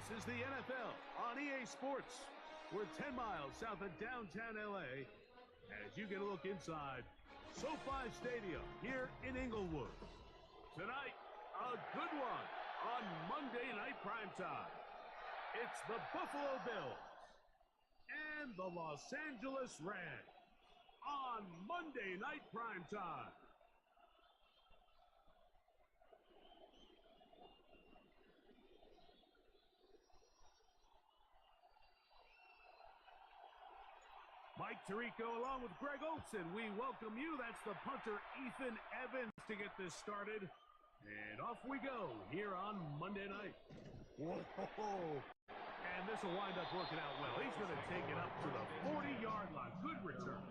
This is the NFL on EA Sports. We're 10 miles south of downtown LA as you get a look inside SoFi Stadium here in Inglewood. Tonight, a good one on Monday Night Primetime. It's the Buffalo Bills and the Los Angeles Rams on Monday Night Primetime. Mike Tirico along with Greg Olson. We welcome you. That's the punter, Ethan Evans, to get this started. And off we go here on Monday night. Whoa. And this will wind up working out well. He's going to take it up to the 40-yard line. Good return.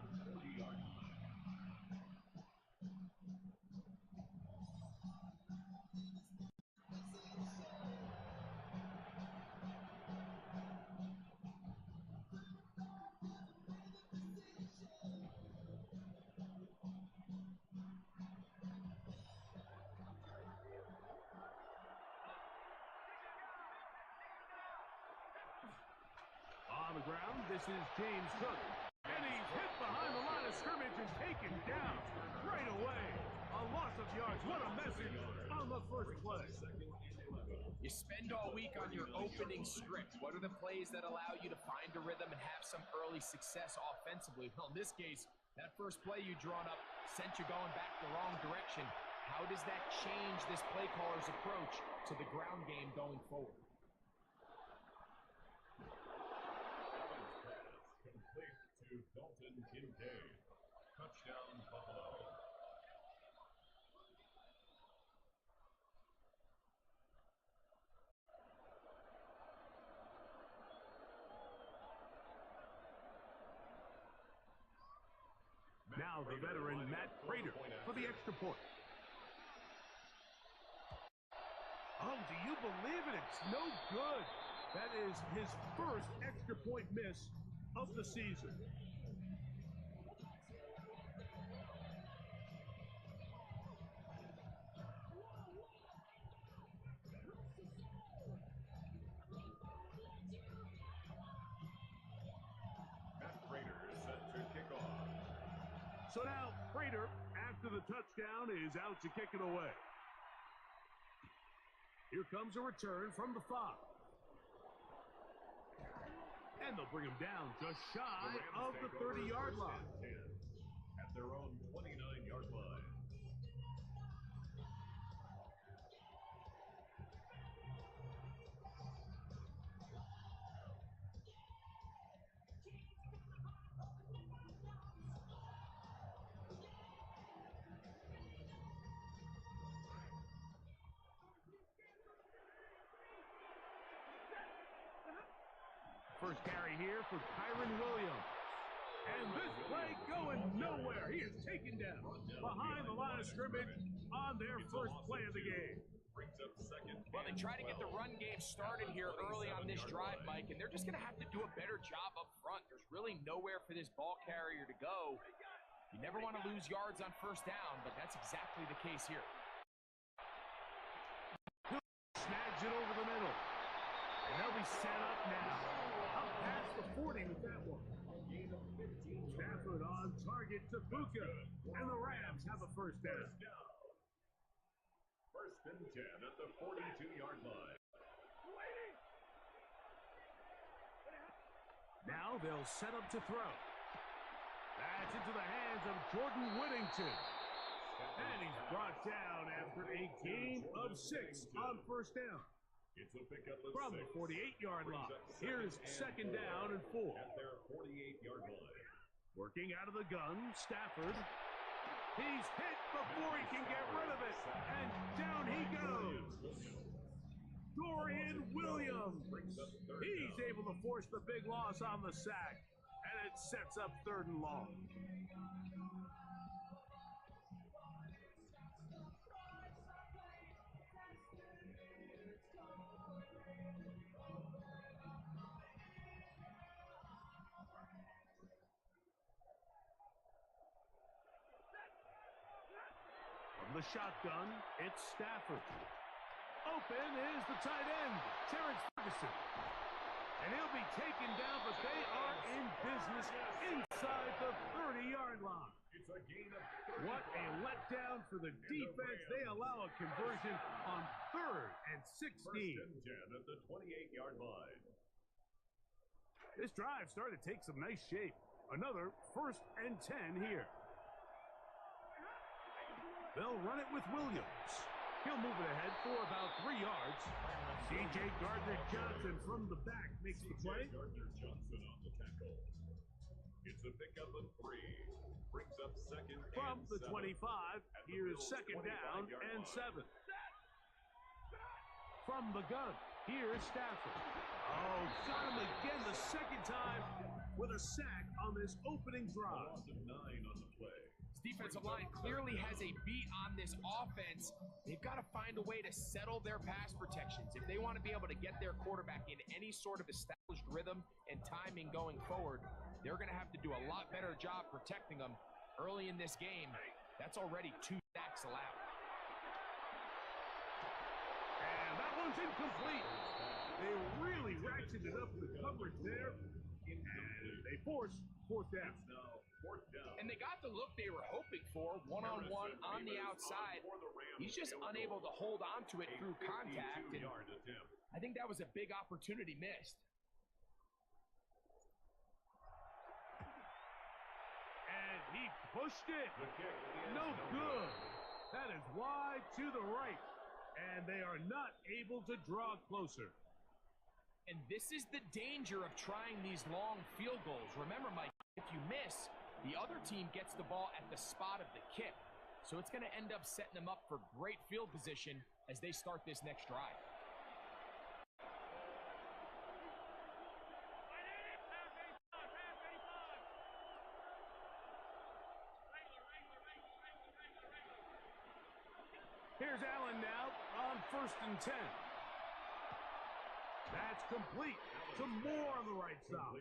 On the ground, this is James Cook. And he's hit behind the line of scrimmage and taken down right away. A loss of yards. What a message on the first play. You spend all week on your opening script. What are the plays that allow you to find a rhythm and have some early success offensively? Well, in this case, that first play you drawn up sent you going back the wrong direction. How does that change this play caller's approach to the ground game going forward? Touchdown, Buffalo. Now the veteran Matt Prater for the extra point. Oh, do you believe it? It's no good. That is his first extra point miss of the season. So now, Prater, after the touchdown, is out to kick it away. Here comes a return from the 5. And they'll bring him down just shy of the 30-yard line. At their own 29-yard line. First carry here for Kyron Williams. And this play going nowhere. He is taken down behind the line of scrimmage on their first play of the game. Well, they try to get the run game started here early on this drive, Mike, and they're just going to have to do a better job up front. There's really nowhere for this ball carrier to go. You never want to lose yards on first down, but that's exactly the case here. Snags it over the middle. And they'll be set up now. Up past the 40 with that one. Stafford on target to Buka. And the Rams have a first down. First and 10 at the 42-yard line. Now they'll set up to throw. That's into the hands of Jordan Whittington. And he's brought down after a gain of 6 on first down. It's a pickup of From 6. the 48-yard line. Here's second down and 4. At their 48-yard line. Working out of the gun, Stafford. He's hit before he can get rid of it. And down he goes. Dorian Williams. He's able to force the big loss on the sack. And it sets up 3rd and long. From the shotgun, it's Stafford. Open is the tight end, Terrence Ferguson. And he'll be taken down, but they are in business inside the 30-yard line. It's a gain of What a letdown for the defense. They allow a conversion on 3rd and 16. First and 10 at the 28-yard line. This drive started to take some nice shape. Another 1st and 10 here. They'll run it with Williams. He'll move it ahead for about 3 yards. C.J. Gardner-Johnson from the back makes the play. Gardner-Johnson on the tackle. It's a pickup of 3. Brings up second From and the 7. 25, here's 2nd down and 7. From the gun, here's Stafford. Oh, got him again the 2nd time with a sack on this opening drive. Loss of 9 on the play. This defensive line clearly has a beat on this offense. They've got to find a way to settle their pass protections. If they want to be able to get their quarterback in any sort of established rhythm and timing going forward, they're going to have to do a lot better job protecting them early in this game. That's already 2 sacks allowed. And that one's incomplete. They really ratcheted up the coverage there. And they force 4th down. Now 4th down. And they got the look they were hoping for, one-on-one on the outside. He's just unable to hold on to it through contact. And I think that was a big opportunity missed. And he pushed it. No good. That is wide to the right. And they are not able to draw closer. And this is the danger of trying these long field goals. Remember, Mike, if you miss, the other team gets the ball at the spot of the kick. So it's going to end up setting them up for great field position as they start this next drive. Here's Allen now on 1st and 10. That's complete to Moore on the right side.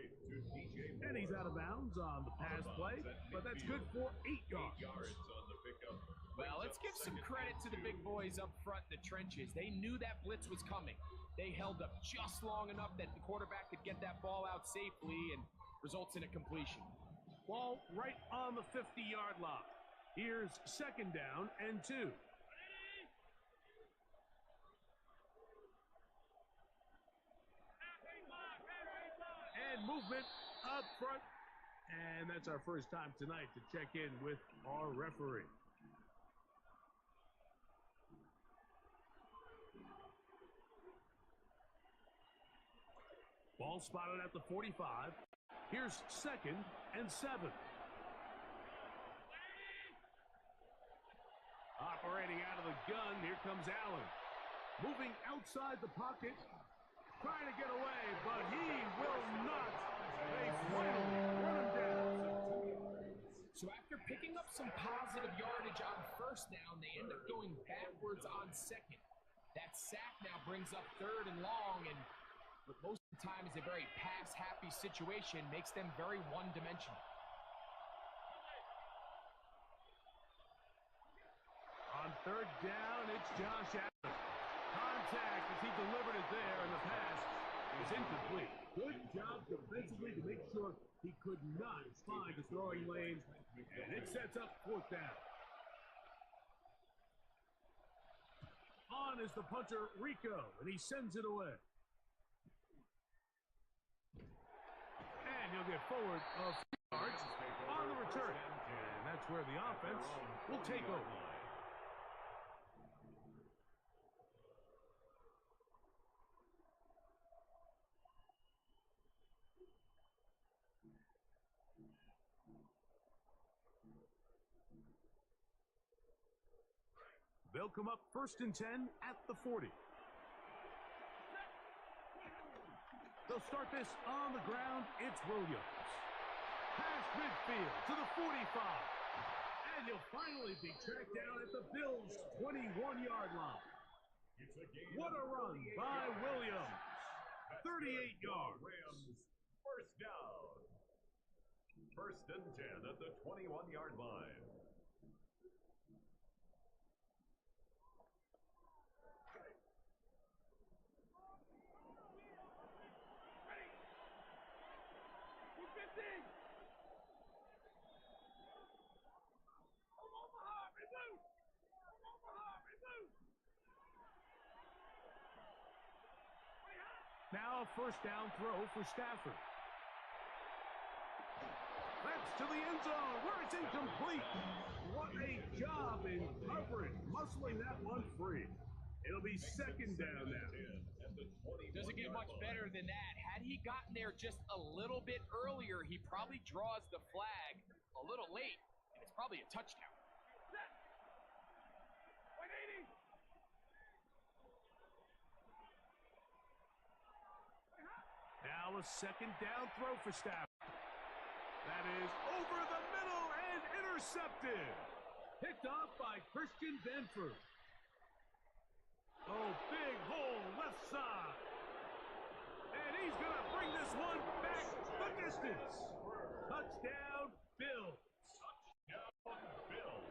And he's out of bounds on the pass play, but that's good for 8 yards. Well, let's give some credit to the big boys up front in the trenches. They knew that blitz was coming. They held up just long enough that the quarterback could get that ball out safely and results in a completion. Ball right on the 50-yard line. Here's 2nd down and 2. Movement up front, and that's our first time tonight to check in with our referee. Ball spotted at the 45. Here's 2nd and 7. Operating out of the gun, here comes Allen. Moving outside the pocket. Trying to get away, but he will not. They finally run him down. So after picking up some positive yardage on 1st down, they end up going backwards on 2nd. That sack now brings up 3rd and long, and what most of the time is a very pass-happy situation, makes them very one-dimensional. On 3rd down, it's Josh Allen. Contact as he delivered it there, and the pass is incomplete. Good job defensively to make sure he could not find the throwing lanes, and it sets up 4th down. On is the punter, Rico, and he sends it away. And he'll get forward of 3 yards on the return. And that's where the offense will take over. They'll come up 1st and 10 at the 40. They'll start this on the ground. It's Williams. Past midfield to the 45. And he'll finally be tracked down at the Bills' 21-yard line. What a run by Williams. 38 yards. Rams 1st down. 1st and 10 at the 21-yard line. Now a first down throw for Stafford. That's to the end zone where it's incomplete. What a job in coverage, muscling that one free. It'll be second down now. Doesn't get much better than that. Had he gotten there just a little bit earlier, he probably draws the flag a little late, and it's probably a touchdown. Now a second down throw for Stafford. That is over the middle and intercepted. Picked off by Christian Benford. Oh, big hole left side. And he's going to bring this one back the distance. Touchdown, Bills. Touchdown, Bills.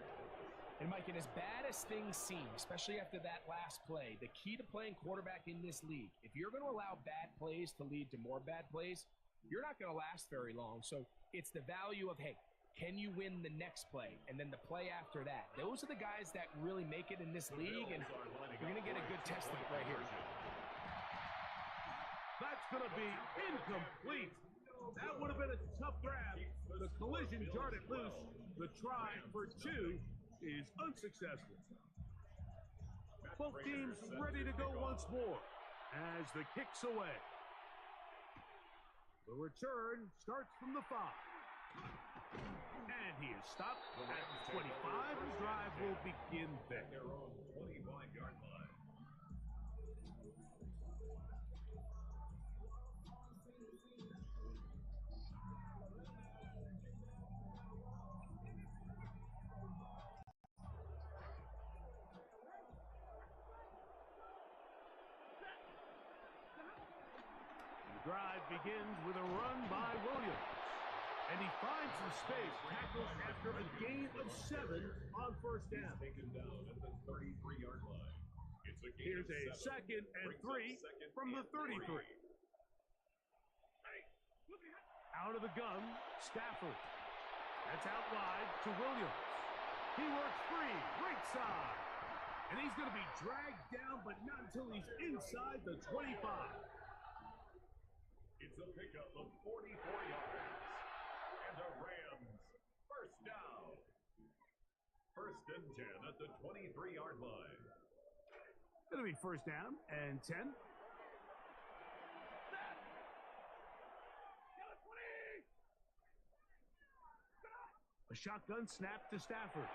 And Mike, and as bad as things seem, especially after that last play, the key to playing quarterback in this league, if you're going to allow bad plays to lead to more bad plays, you're not going to last very long. So it's the value of, hey, can you win the next play? And then the play after that. Those are the guys that really make it in this league, and you're going to get a good test of it right here. That's going to be incomplete. That would have been a tough grab. The collision jarred it loose. The try for two is unsuccessful. Both teams ready to go once more as the kick's away. The return starts from the 5. And he is stopped at 25. The drive will begin there. Their own 25-yard line. The drive begins with a run by Williams. And he finds some space, tackles after a gain of 7 on first down. Taken down at the 33-yard line. It's a gain Here's a of 7. second and 3 from the 33. Out of the gun, Stafford. That's out wide to Williams. He works free, right side. And he's going to be dragged down, but not until he's inside the 25. It's a pickup of 44 yards. And a Rams first down. First and 10 at the 23-yard line. Going to be first down and 10. A shotgun snap to Stafford.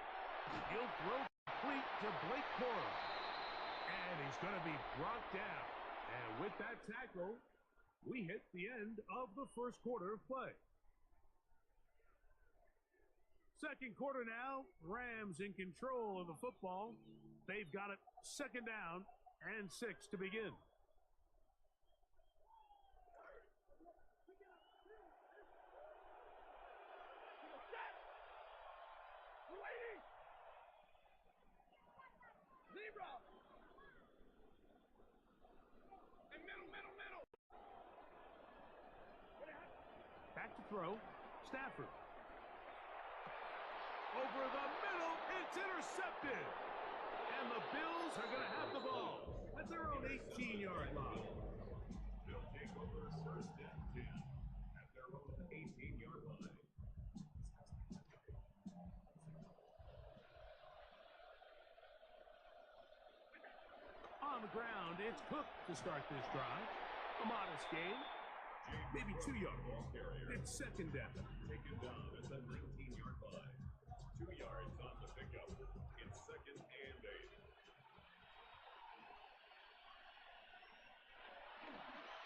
He'll throw complete to Blake Corum. And he's going to be brought down. And with that tackle, we hit the end of the first quarter of play. Second quarter now, Rams in control of the football. They've got it second down and 6 to begin. Back to throw, Stafford. Over the middle, it's intercepted. And the Bills are going to have the ball at their own 18-yard line. They'll take over first and 10 at their own 18-yard line. On the ground, it's Cook to start this drive. A modest gain, maybe 2 yards. It's second down. Taken down at the 19-yard line. 2 yards on the pickup. It's second and 8.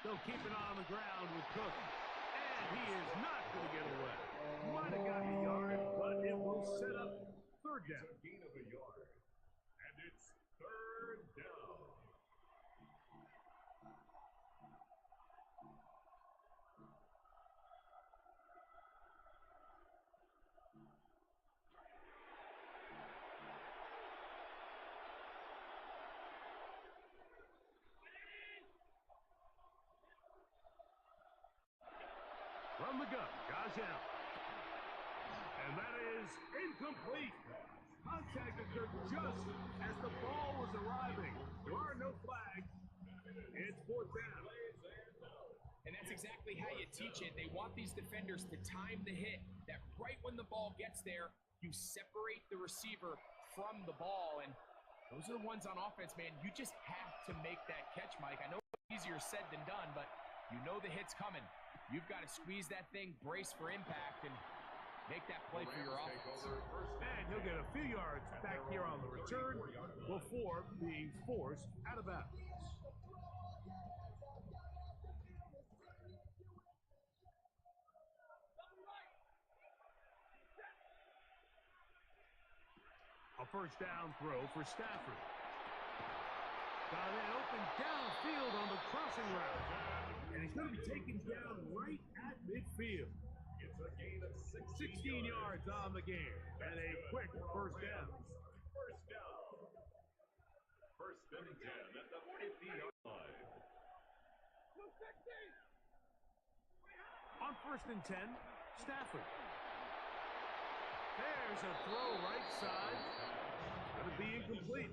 They'll keep it on the ground with Cook. And he is not going to get away. Might have gotten a yard, but it will set up third down. It's a gain of a yard. And it's third down. From the gun, Josh Allen. And that is incomplete. Contact occurred just as the ball was arriving. There are no flags. It's fourth down. And that's exactly how you teach it. They want these defenders to time the hit, that right when the ball gets there, you separate the receiver from the ball. And those are the ones on offense, man. You just have to make that catch, Mike. I know it's easier said than done, but you know the hit's coming. You've got to squeeze that thing, brace for impact, and make that play for your offense. And he'll get a few yards back here on the return before being forced out of bounds. A first down throw for Stafford. Got it open downfield on the crossing route. And he's going to be taken down right at midfield. It's a gain of 16 yards on the game. And a quick first down. First down. First and 10 at the 50-yard line. On first and 10, Stafford. There's a throw right side. Going to be incomplete.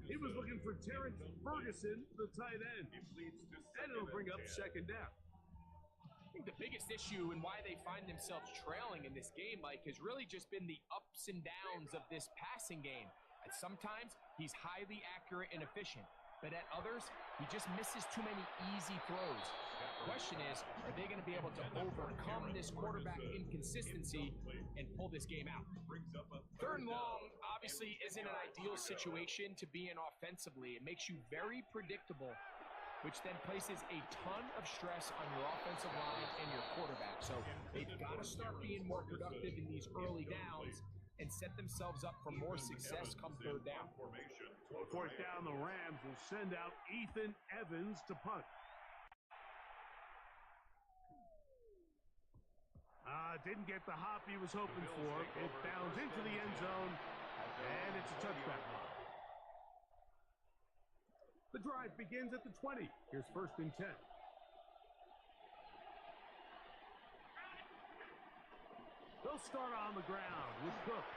He was looking for Terrence Ferguson, the tight end. And it'll bring up second down. I think the biggest issue and why they find themselves trailing in this game, Mike, has really just been the ups and downs of this passing game. At sometimes, he's highly accurate and efficient. But at others, he just misses too many easy throws. The question is, are they going to be able to overcome this quarterback inconsistency and pull this game out? Third and long obviously isn't an ideal situation to be in offensively. It makes you very predictable, which then places a ton of stress on your offensive line and your quarterback. So they've got to start being more productive in these early downs and set themselves up for more success come third down. Fourth down, the Rams will send out Ethan Evans to punt. Didn't get the hop he was hoping for. It bounds into the end zone, and it's a touchback. The drive begins at the 20. Here's first and 10. They'll start on the ground with Cook.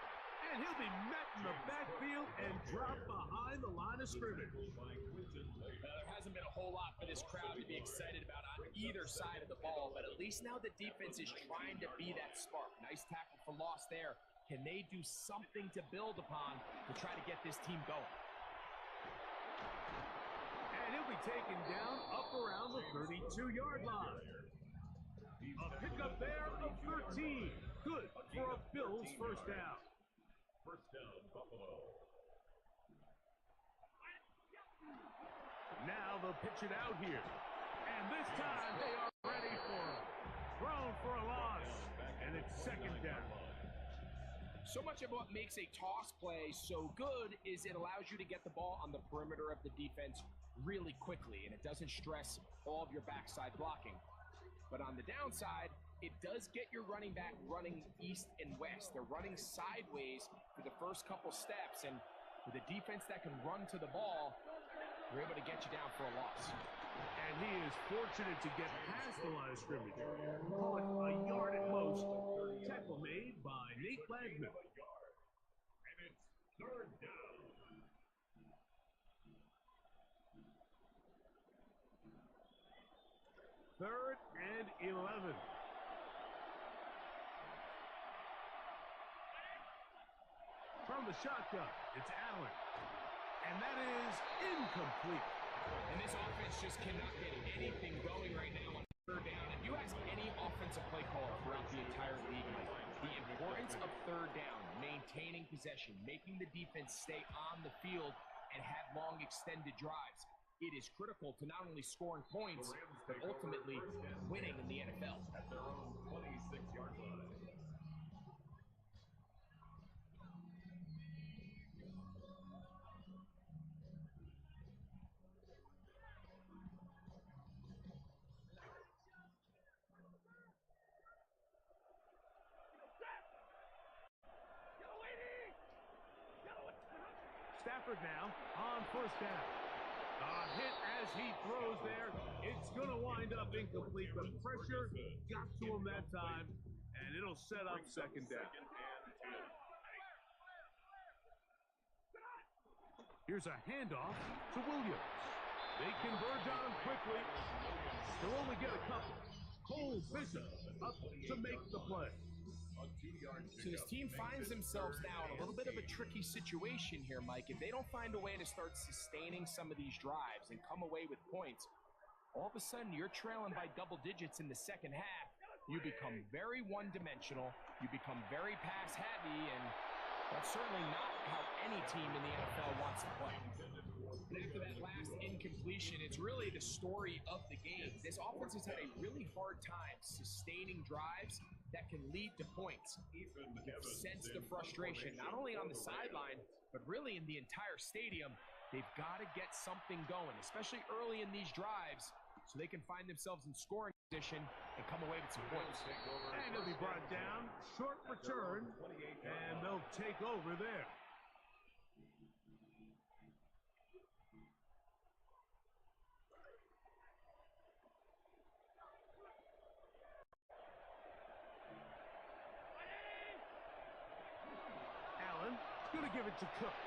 And he'll be met in the backfield and drop behind the line of scrimmage. There hasn't been a whole lot for this crowd to be excited about on either side of the ball, but at least now the defense is trying to be that spark. Nice tackle for loss there. Can they do something to build upon to try to get this team going? And he'll be taken down up around the 32-yard line. A pickup there of 13. Good for a Bills first down. First down, Buffalo. Now they'll pitch it out here. And this time they are ready for thrown for a loss. And it's second down. So much of what makes a toss play so good is it allows you to get the ball on the perimeter of the defense really quickly, and it doesn't stress all of your backside blocking. But on the downside, it does get your running back running east and west. They're running sideways for the first couple steps, and with a defense that can run to the ball, they're able to get you down for a loss. And he is fortunate to get past the line of scrimmage. Call it a yard at most. Tackle made by Nate Wagner. And it's third down. Third and 11. From the shotgun, it's Allen. And that is incomplete. And this offense just cannot get anything going right now on third down. If you ask any offensive play caller throughout the entire league, the importance of third down, maintaining possession, making the defense stay on the field and have long extended drives. It is critical to not only scoring points, but ultimately winning in the NFL. At their own 26-yard line. Stafford now on first down. Hit as he throws there. It's going to wind up incomplete. The pressure got to him that time, and it'll set up second down. Here's a handoff to Williams. They converge on him quickly. They'll only get a couple. Cole Bishop up to make the play. So this team finds themselves now in a little bit of a tricky situation here, Mike. If they don't find a way to start sustaining some of these drives and come away with points, all of a sudden you're trailing by double digits in the second half. You become very one-dimensional. You become very pass-heavy, and that's certainly not how any team in the NFL wants to play. And after that last incompletion, it's really the story of the game. This offense has had a really hard time sustaining drives that can lead to points. You can sense the frustration, not only on the sideline, but really in the entire stadium. They've got to get something going, especially early in these drives, so they can find themselves in scoring position and come away with some points. And he'll be brought down, short return, and they'll take over there. Allen going to give it to Cook.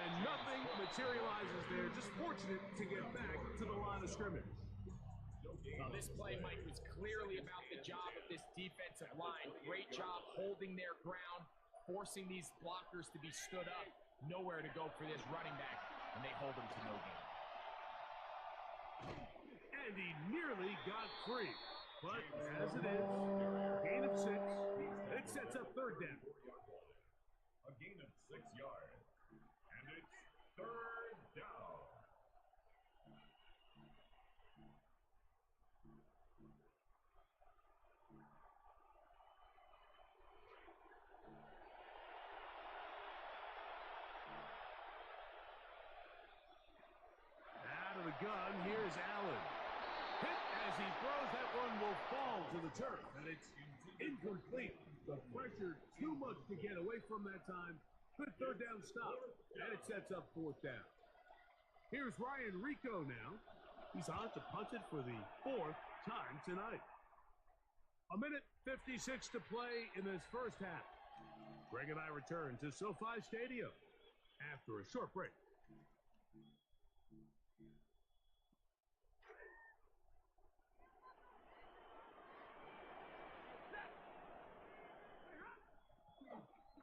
And nothing materializes there. Just fortunate to get back to the line of scrimmage. Well, this play, Mike, was clearly about the job of this defensive line. Great job holding their ground, forcing these blockers to be stood up. Nowhere to go for this running back, and they hold him to no gain. And he nearly got free. But as it is, gain of 6, it sets up third down. A gain of 6 yards. And it's third down. Out of the gun, here's Allen. Hit as he throws, that one will fall to the turf. And it's incomplete. The pressure too much to get away from that time. Good third down stop. And it sets up fourth down. Here's Ryan Rico now. He's on to punt it for the 4th time tonight. 1:56 to play in this first half. Greg and I return to SoFi Stadium after a short break.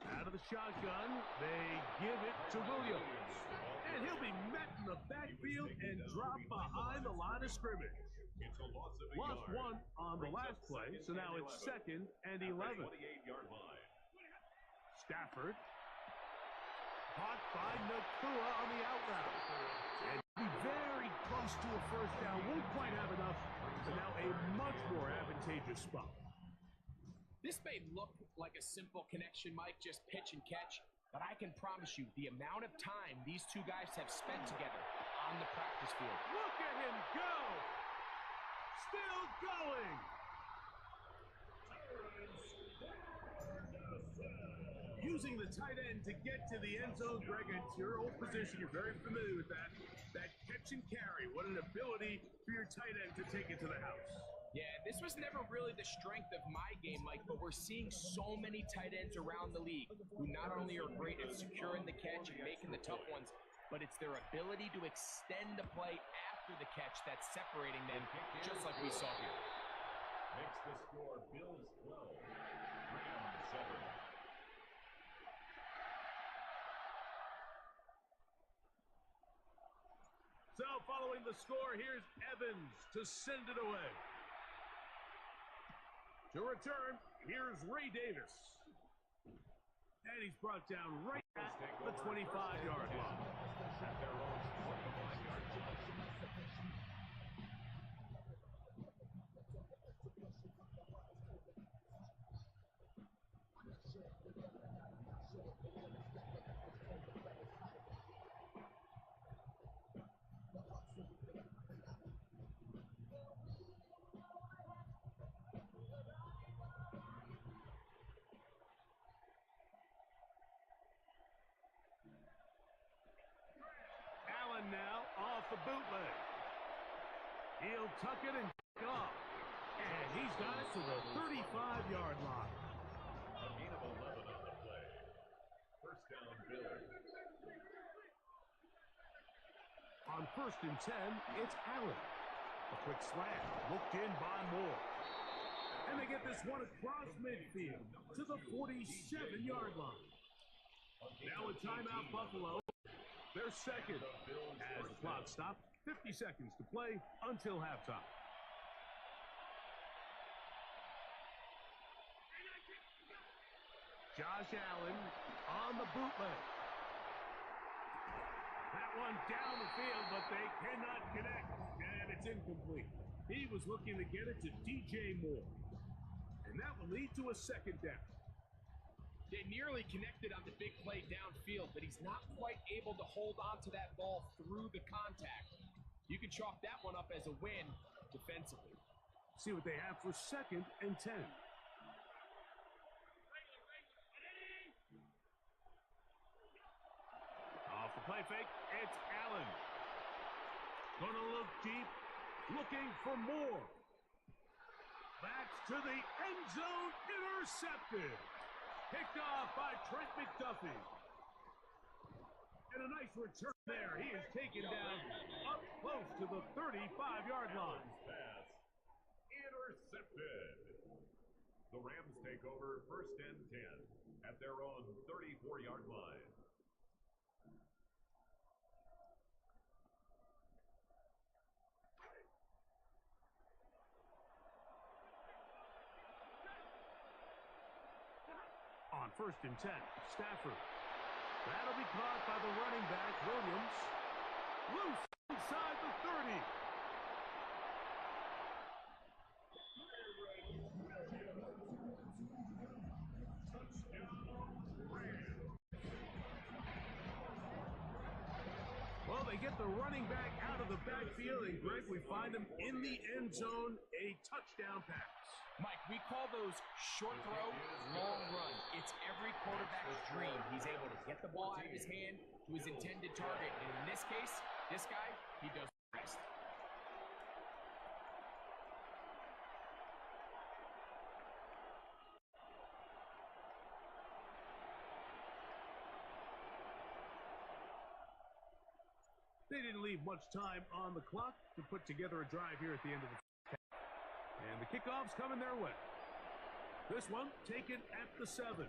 Out of the shotgun, they give it to Williams. And he'll be met in the backfield and dropped behind the line of scrimmage. Lost 1 on the last play, so now it's 2nd and 11. Stafford. Caught by Nakua on the out route. And be very close to a first down. Won't quite have enough, but now a much more advantageous spot. This may look like a simple connection, Mike, just pitch and catch, but I can promise you the amount of time these two guys have spent together on the practice field. Look at him go! Still going! Using the tight end to get to the end zone, Greg, it's your old position. You're very familiar with that. That catch and carry. What an ability for your tight end to take it to the house. Yeah, this was never really the strength of my game, Mike, but we're seeing so many tight ends around the league who not only are great at securing the catch and making the tough ones, but it's their ability to extend the play after the catch that's separating them, just like we saw here. Makes the score Bills 12, Rams 7. So following the score, here's Evans to send it away. To return, here's Ray Davis. And he's brought down right at the 25-yard line. At their own 25-yard line. Now off the bootleg. He'll tuck it and kick off. And he's got it to the 35-yard line. A gain of 11 on the play. First down, Bills. On 1st and 10, it's Allen. A quick slant, looked in by Moore. And they get this one across midfield to the 47-yard line. Now a timeout, Buffalo. They're second as the clock stopped. 50 seconds to play until halftime. Josh Allen on the bootleg. That one down the field, but they cannot connect, and it's incomplete. He was looking to get it to DJ Moore, and that will lead to a second down. They nearly connected on the big play downfield, but he's not quite able to hold on to that ball through the contact. You can chalk that one up as a win defensively. See what they have for 2nd and 10. Off the play fake, it's Allen. Gonna look deep, looking for more. That's to the end zone, intercepted. Picked off by Trent McDuffie. And a nice return there. He is taken down up close to the 35-yard line. Pass intercepted. The Rams take over 1st and 10 at their own 34-yard line. On 1st and 10, Stafford. That'll be caught by the running back, Williams. Loose inside the 30. Well, they get the running back out of the backfield, and Greg, we find him in the end zone, a touchdown pass. Mike, we call those short throw, long run. It's every quarterback's dream. He's able to get the ball out of his hand to his intended target. And in this case, this guy, he does the rest. They didn't leave much time on the clock to put together a drive here at the end of the half. And the kickoff's coming their way. This one taken at the 7.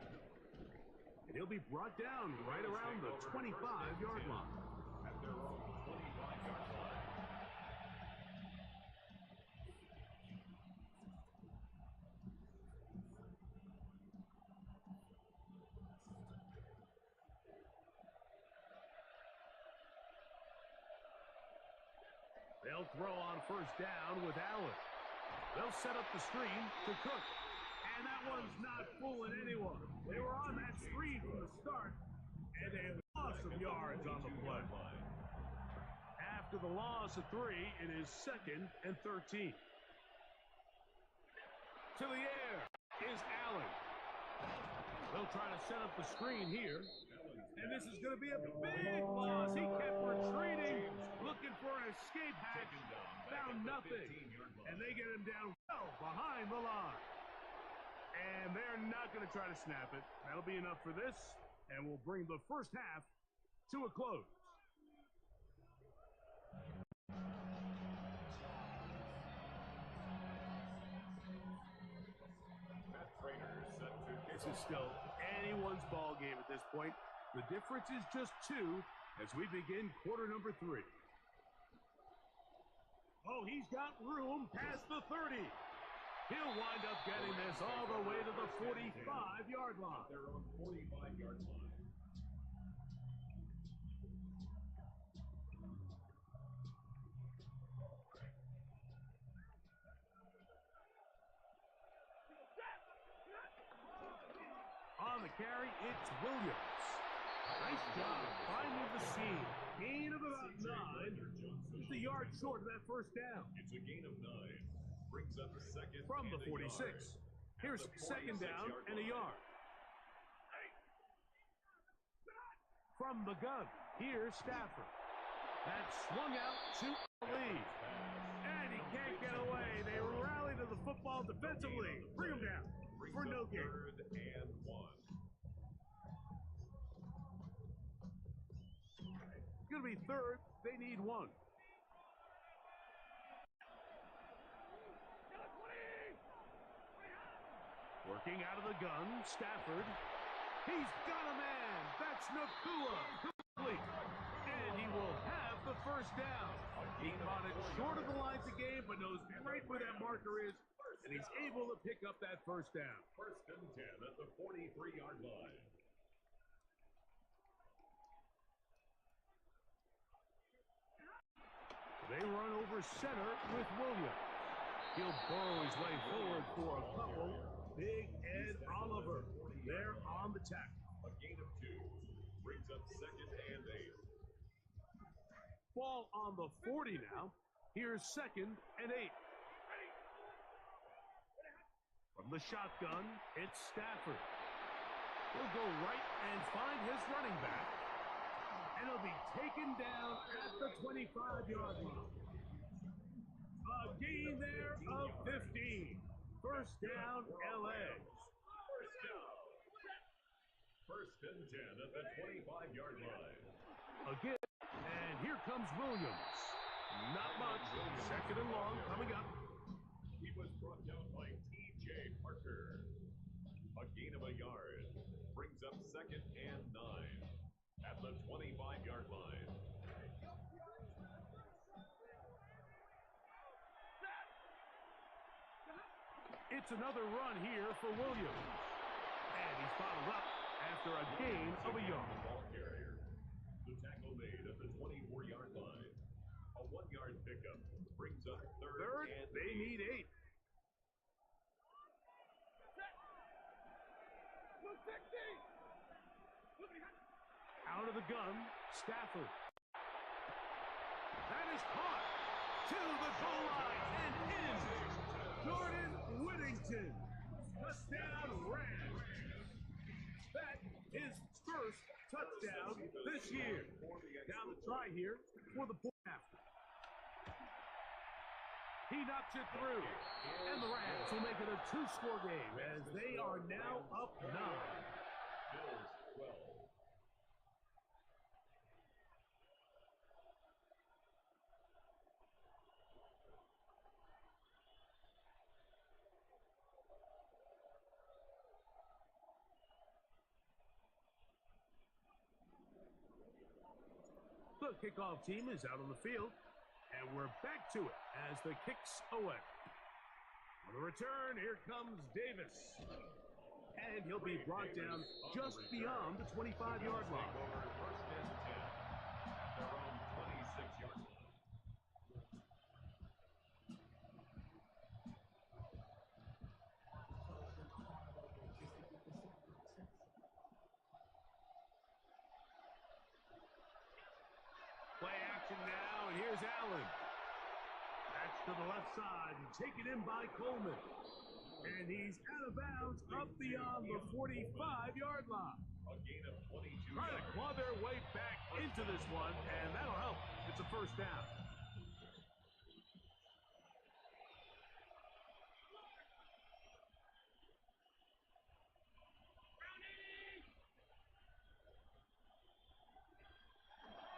And he'll be brought down right around the 25-yard line. At their own 25-yard line. They'll throw on 1st down with Allen. They'll set up the screen to Cook. And that one's not fooling anyone. They were on that screen from the start, and they lost some yards on the play. After the loss of 3, it is 2nd and 13. To the air is Allen. They'll try to set up the screen here. And this is going to be a big loss. He kept retreating, looking for an escape hatch. Found nothing. And they get him down well behind the line. And they're not going to try to snap it. That'll be enough for this. And we'll bring the first half to a close. This is still anyone's ball game at this point. The difference is just 2 as we begin quarter number 3. Oh, he's got room past the 30. He'll wind up getting this all the way to the 45-yard line. Their own 45-yard line. On the carry, it's Williams. Nice job finding the seam. Gain of about 9. Just a yard short of that first down. It's a gain of 9. Brings up a second From the and a 46. yard. Here's second down and a yard. From the gun, here's Stafford. That swung out to the lead. And he can't get away. They rally to the football defensively. Bring him down for no gain. 3rd and 1. It's going to be 3rd. They need 1. Working out of the gun, Stafford. He's got a man. That's Nakua. Complete. And he will have the first down. He caught it short of the lines of game, but knows right where that marker is, and he's able to pick up that first down. First and 10 at the 43-yard line. They run over center with Williams. He'll burrow his way forward for a couple. Big Ed Oliver there on the tackle. A gain of 2 brings up second and 8. Ball on the 40 now. Here's second and 8. From the shotgun, it's Stafford. He'll go right and find his running back. And he'll be taken down at the 25-yard line. A gain there of 15. First down, LA. First down. First and 10 at the 25-yard line. Again, and here comes Williams. Not much. Second and long coming up. He was brought down by T.J. Parker. A gain of a yard brings up second and 9 at the 25-yard line. It's another run here for Williams. And he's followed up after a gain of a yard. Ball carrier. The tackle made at the 24-yard line. A 1-yard pickup brings up third and they need 8. Out of the gun, Stafford. That is caught to the goal line and in. Jordan Whittington. Touchdown, Rams. That is first touchdown this year. Now the try here for the point after. He knocks it through. And the Rams will make it a 2-score game as they are now up 9. Bills 12. The kickoff team is out on the field, and we're back to it as the kicks away. On the return, here comes Davis. And he'll be brought down just beyond the 25-yard line. First and 10 at their own 26-yard line. Play action now, and here's Allen. That's to the left side, and taken in by Coleman. And he's out of bounds up beyond the 45-yard line. A gain of 22 Trying to claw their way back into this one, and that'll help. It's a first down.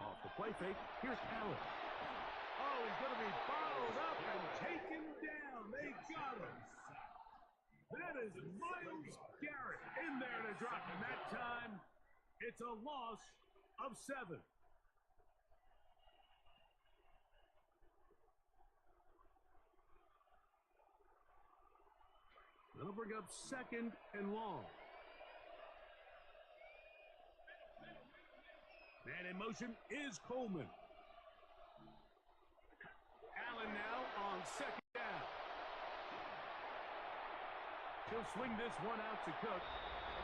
Off the play fake, here's Allen. Oh, he's going to be followed up and taken down. They got him. That is Myles Garrett in there to drop him. That time, it's a loss of 7. That'll bring up second and long. Man in motion is Coleman. Allen now on second down. He'll swing this one out to Cook.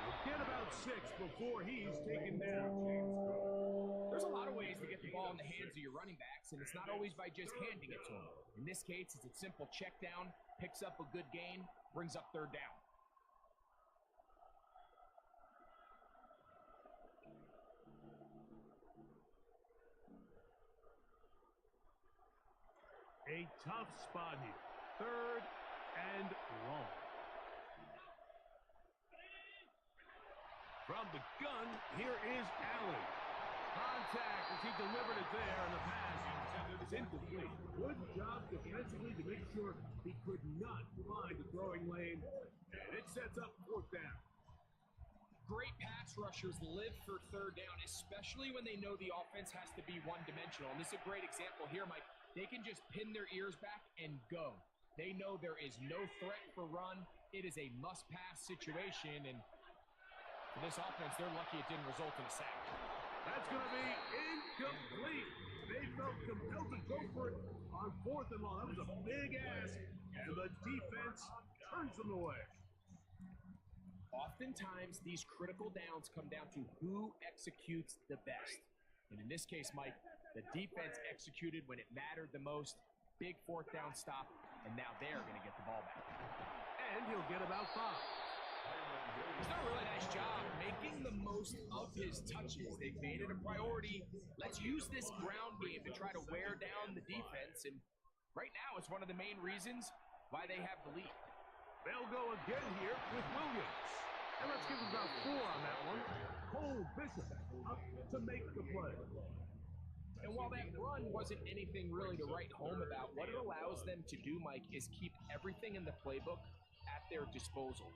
He'll get about 6 before he's taken down. There's a lot of ways to get the ball in the hands of your running backs, and it's not always by just handing it to them. In this case, it's a simple check down, picks up a good gain, brings up third down. A tough spot here. Third and long. From the gun, here is Allen. Contact as he delivered it there, and the pass intended is incomplete. Good job defensively to make sure he could not find the throwing lane. And it sets up fourth down. Great pass rushers live for third down, especially when they know the offense has to be one-dimensional. And this is a great example here, Mike. They can just pin their ears back and go. They know there is no threat for run. It is a must-pass situation, and for this offense, they're lucky it didn't result in a sack. That's going to be incomplete. They felt compelled to go for it on fourth and long. That was a big ask, and the defense turns them away. Oftentimes, these critical downs come down to who executes the best. And in this case, Mike, the defense executed when it mattered the most. Big fourth down stop, and now they're going to get the ball back. And he'll get about 5. He's done a really nice job making the most of his touches. They've made it a priority. Let's use this ground game to try to wear down the defense. And right now, it's one of the main reasons why they have the lead. They'll go again here with Williams. And let's give him about 4 on that one. Cole Bishop up to make the play. And while that run wasn't anything really to write home about, what it allows them to do, Mike, is keep everything in the playbook at their disposal.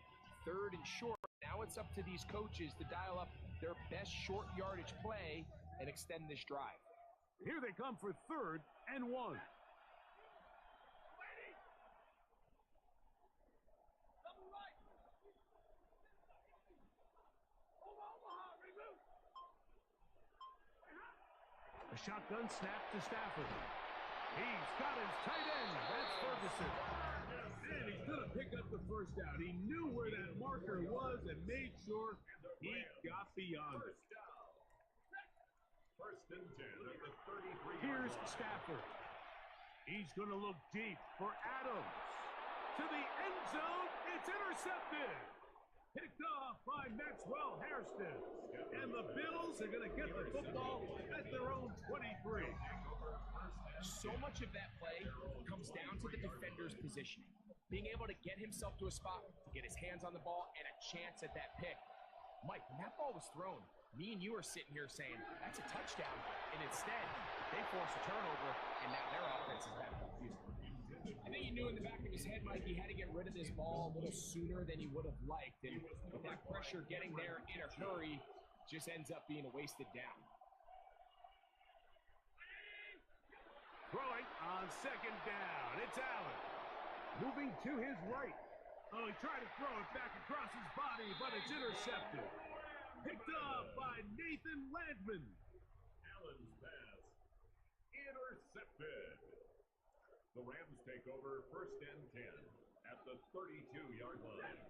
Third and short, now it's up to these coaches to dial up their best short yardage play and extend this drive. Here they come for 3rd and 1. A shotgun snap to Stafford. He's got his tight end. That's Ferguson. And he's going to pick up the first down. He knew where that marker was and made sure he got beyond it. First and 10 at the 33. Here's Stafford. He's going to look deep for Adams. To the end zone. It's intercepted. Picked off by Maxwell Hairston. And the Bills are going to get the football at their own 23. So much of that play comes down to the defender's positioning. Being able to get himself to a spot, to get his hands on the ball, and a chance at that pick. Mike, when that ball was thrown, me and you are sitting here saying, that's a touchdown. And instead, they force a turnover, and now their offense is back confused. I think he knew in the back of his head, Mike, he had to get rid of this ball a little sooner than he would have liked. And with that pressure getting there in a hurry, just ends up being a wasted down. Throwing on 2nd down. It's Allen. Moving to his right. Oh, he tried to throw it back across his body, but it's intercepted. Picked up by Nathan Landman. Allen's pass intercepted. The Rams take over 1st and 10 at the 32-yard line.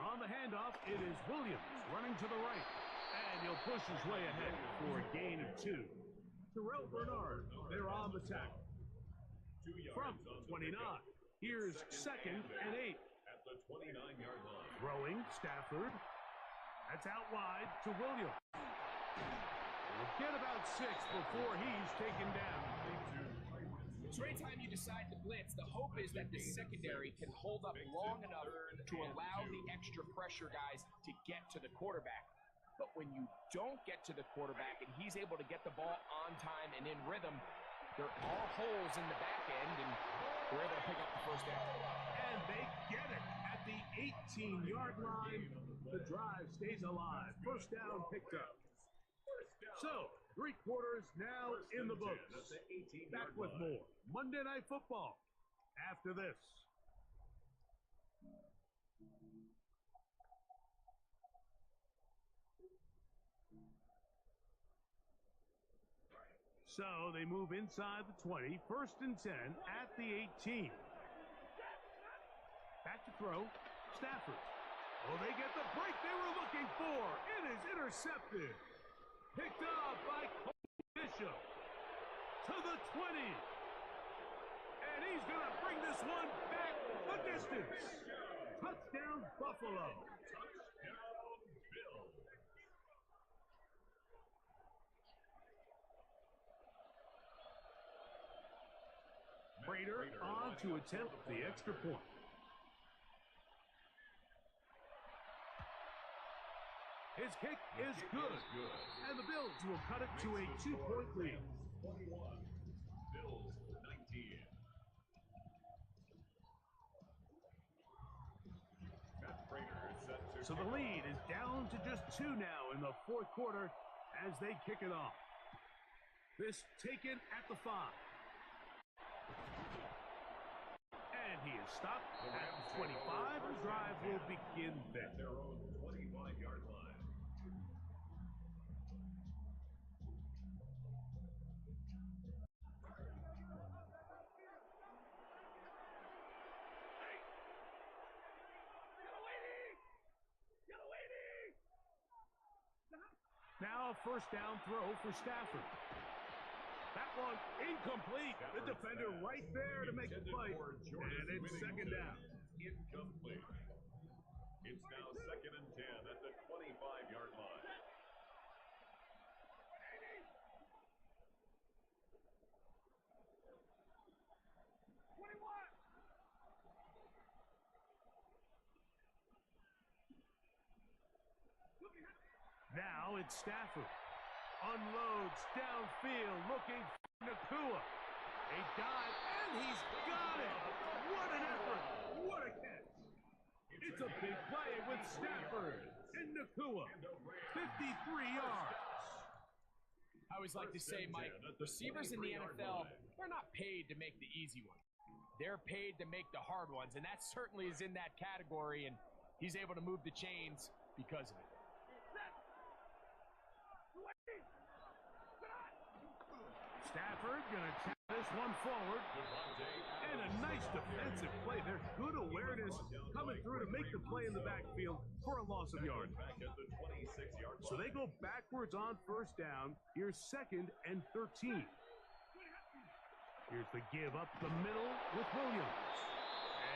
On the handoff, it is Williams running to the right. And he'll push his way ahead for a gain of 2. Terrell Bernard, they're on the tackle. 2 yards From on the 29, pickup. here's 2nd and 8. At the 29-yard line. Throwing, Stafford. That's out wide to Williams. We'll get about 6 before he's taken down. So anytime you decide to blitz, the hope is that the secondary can hold up long enough to allow the extra pressure guys to get to the quarterback. But when you don't get to the quarterback and he's able to get the ball on time and in rhythm, there are holes in the back end, and they're able to pick up the first down. And they get it at the 18-yard line. The drive stays alive. First down picked up. So, 3 quarters now in the books. Back with more Monday Night Football after this. So they move inside the 20, 1st and 10 at the 18. Back to throw, Stafford. Oh, they get the break they were looking for. It is intercepted. Picked up by Cole Bishop to the 20. And he's going to bring this one back the distance. Touchdown, Buffalo. Touchdown, Bills. Prater on to attempt the extra point. His kick is good, and the Bills will cut it to a 2-point lead. 21. Bills 19. Matt Prater set to So the lead is down to just 2 now in the fourth quarter as they kick it off. This taken at the 5. And he is stopped at the 25. The drive will begin there. at their own 25-yard line. Now a first down throw for Stafford. That one incomplete. The defender right there to make the play. And it's second down. Incomplete. It's now 2nd and 10 at the 25-yard line. Now it's Stafford. Unloads downfield looking for Nakua. A dive, and he's got it. What an effort. What a catch. It's a big play with Stafford and Nakua. 53 yards. I always like to say, Mike, receivers in the NFL, they're not paid to make the easy ones. They're paid to make the hard ones, and that certainly is in that category, and he's able to move the chains because of it. Stafford gonna tap this one forward. And a nice defensive play there. Good awareness coming through to make the play in the backfield for a loss of yards. Back at the 26-yard line. So they go backwards on first down. Here's 2nd and 13. Here's the give up the middle with Williams.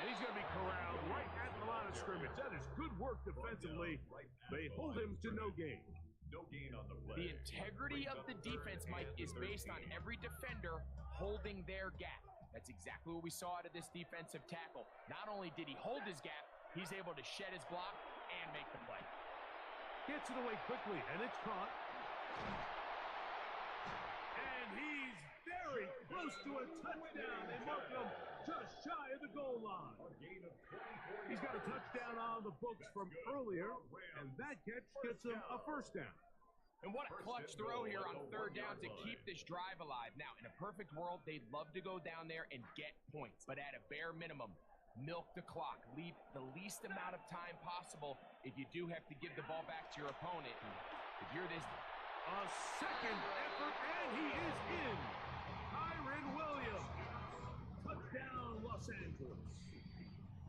And he's going to be corralled right at the line of scrimmage. That is good work defensively. They hold him to no gain. No gain on the play. The integrity of the defense, Mike, is based on every defender holding their gap. That's exactly what we saw out of this defensive tackle. Not only did he hold his gap, he's able to shed his block and make the play. Gets it away quickly, and it's caught. And he's very close to a touchdown. They mark him just shy of the goal line. He's got a touchdown on the books from earlier, and that catch gets him a first down. And what a clutch throw here on 3rd down to keep this drive alive. Now, in a perfect world, they'd love to go down there and get points. But at a bare minimum, milk the clock. Leave the least amount of time possible if you do have to give the ball back to your opponent. If you're this... A second effort, and he is in. Kyren Williams. Touchdown, Los Angeles.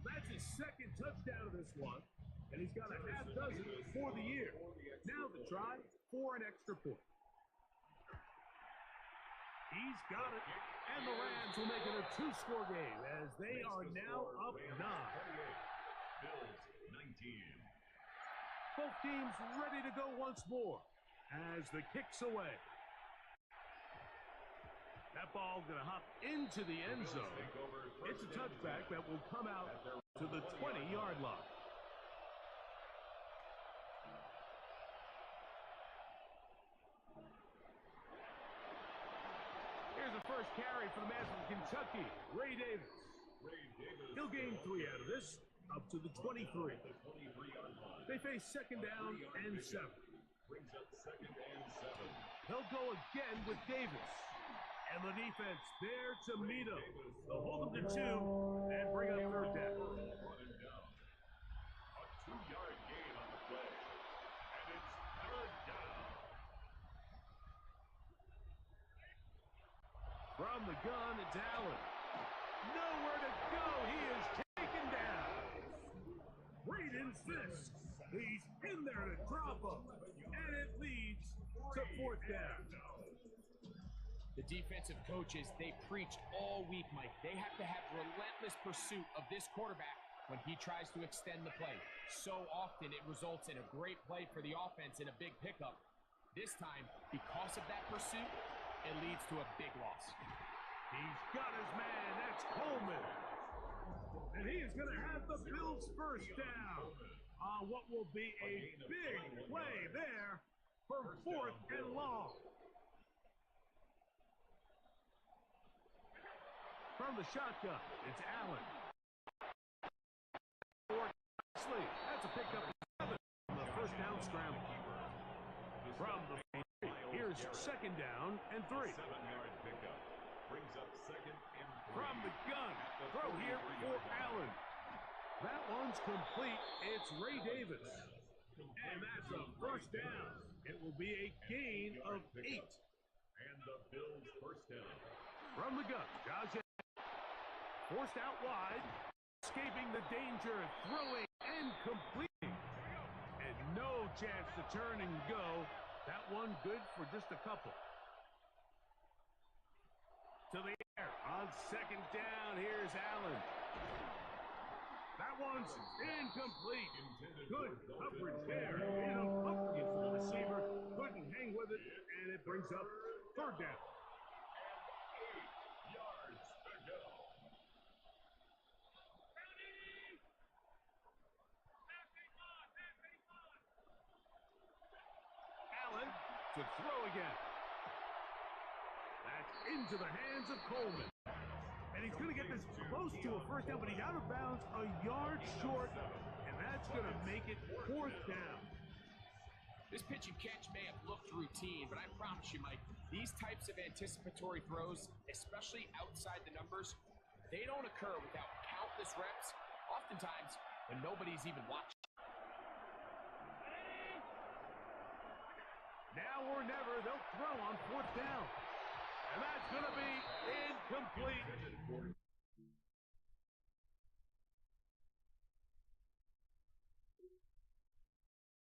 That's his 2nd touchdown of this one, and he's got a half dozen for the year. Now the try for an extra point. He's got it, and the Rams will make it a 2-score game as they are now up 9. Bills 19. Both teams ready to go once more as the kick's away. That ball going to hop into the end zone. It's a touchback that will come out to the 20-yard line. Here's the first carry for the man from Kentucky, Ray Davis. He'll gain 3 out of this, up to the 23. They face 2nd down and 7. Brings up 2nd and 7. He'll go again with Davis. And the defense there to meet him. They'll hold him to 2 and bring up 3rd down. Running down. A 2-yard gain on the play. And it's 3rd down. From the gun, it's Allen. Nowhere to go. He is taken down. Braden Fisk. He's in there to drop him. And it leads to 4th down. The defensive coaches, they preached all week, Mike. They have to have relentless pursuit of this quarterback when he tries to extend the play. So often it results in a great play for the offense and a big pickup. This time, because of that pursuit, it leads to a big loss. He's got his man. That's Coleman. And he is going to have the Bills first down on what will be a big play there for 4th and long. From the shotgun, it's Allen. That's a pickup from the first down scramble. From the here's second down and 3. 7-yard pickup brings up second and 3. From the gun, throw here for Allen. That one's complete. It's Ray Davis. And that's a first down. It will be a gain of 8. And the Bills first down. From the gun, Josh forced out wide, escaping the danger, throwing and completing. And no chance to turn and go. That one good for just a couple. To the air on second down. Here's Allen. That one's incomplete. Good coverage there. Incomplete for the receiver. Couldn't hang with it, and it brings up third down. 8 yards to go. Allen to throw again. That's into the hands of Coleman. And he's going to get this close to a first down, but he's out of bounds a yard short, and that's going to make it fourth down. This pitch and catch may have looked routine, but I promise you, Mike, these types of anticipatory throws, especially outside the numbers, they don't occur without countless reps, oftentimes when nobody's even watching. Now or never, they'll throw on fourth down. And that's going to be incomplete.